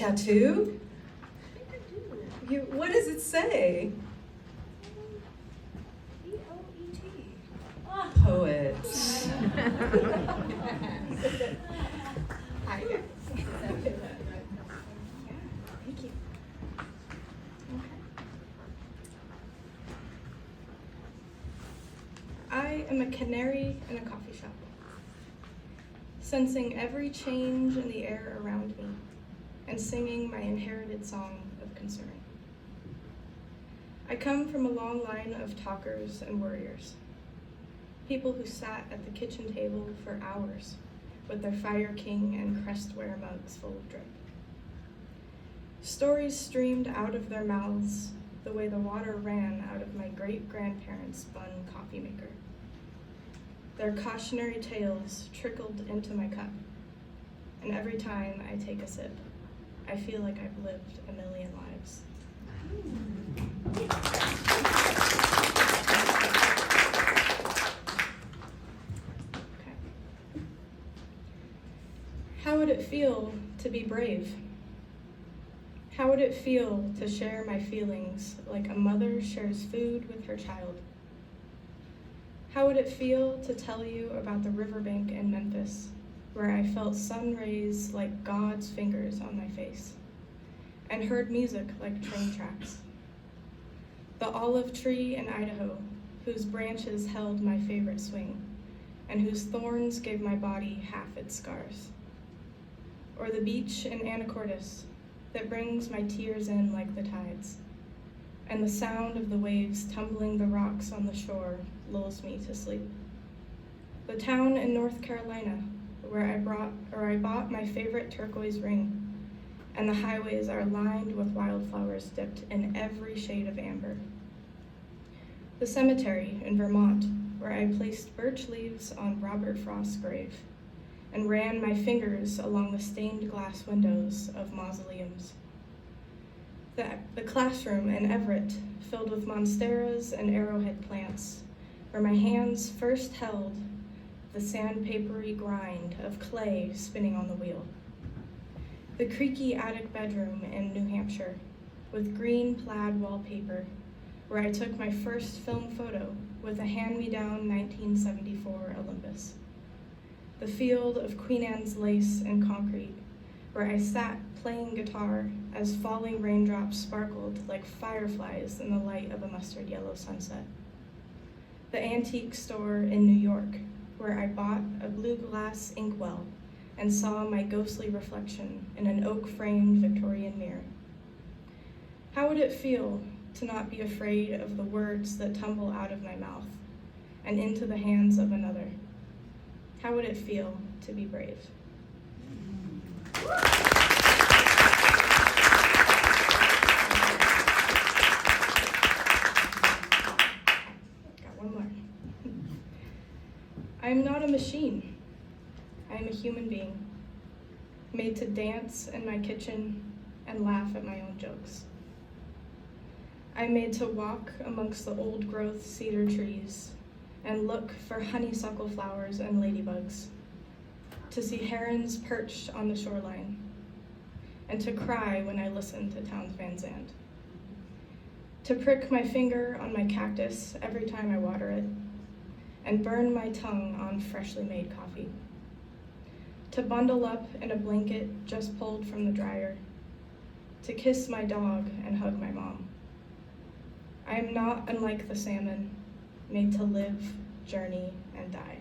tattoo? I think I do. What does it say? E-O-E-T. Poet. Hi, guys. Thank you. I am a canary in a coffee shop, sensing every change in the air around me and singing my inherited song of concern. I come from a long line of talkers and worriers, people who sat at the kitchen table for hours with their Fire King and Crestware mugs full of drip. Stories streamed out of their mouths the way the water ran out of my great-grandparents' spun coffee maker. Their cautionary tales trickled into my cup, and every time I take a sip, I feel like I've lived a million lives. Okay. How would it feel to be brave? How would it feel to share my feelings like a mother shares food with her child? How would it feel to tell you about the riverbank in Memphis, where I felt sun rays like God's fingers on my face, and heard music like train tracks? The olive tree in Idaho, whose branches held my favorite swing, and whose thorns gave my body half its scars. Or the beach in Anacortes, that brings my tears in like the tides, and the sound of the waves tumbling the rocks on the shore lulls me to sleep. The town in North Carolina, where I bought my favorite turquoise ring, and the highways are lined with wildflowers dipped in every shade of amber. The cemetery in Vermont, where I placed birch leaves on Robert Frost's grave, and ran my fingers along the stained glass windows of mausoleums. The classroom in Everett, filled with monsteras and arrowhead plants, where my hands first held the sandpapery grind of clay spinning on the wheel. The creaky attic bedroom in New Hampshire, with green plaid wallpaper, where I took my first film photo with a hand-me-down 1974 Olympus. The field of Queen Anne's lace and concrete, where I sat playing guitar as falling raindrops sparkled like fireflies in the light of a mustard yellow sunset. The antique store in New York, where I bought a blue glass inkwell and saw my ghostly reflection in an oak-framed Victorian mirror. How would it feel to not be afraid of the words that tumble out of my mouth and into the hands of another? How would it feel to be brave? Got one more. I am not a machine. I am a human being, made to dance in my kitchen and laugh at my own jokes. I'm made to walk amongst the old-growth cedar trees and look for honeysuckle flowers and ladybugs, to see herons perched on the shoreline, and to cry when I listen to Townes Van Zandt, to prick my finger on my cactus every time I water it, and burn my tongue on freshly made coffee, to bundle up in a blanket just pulled from the dryer, to kiss my dog and hug my mom. I am not unlike the salmon, made to live, journey, and die.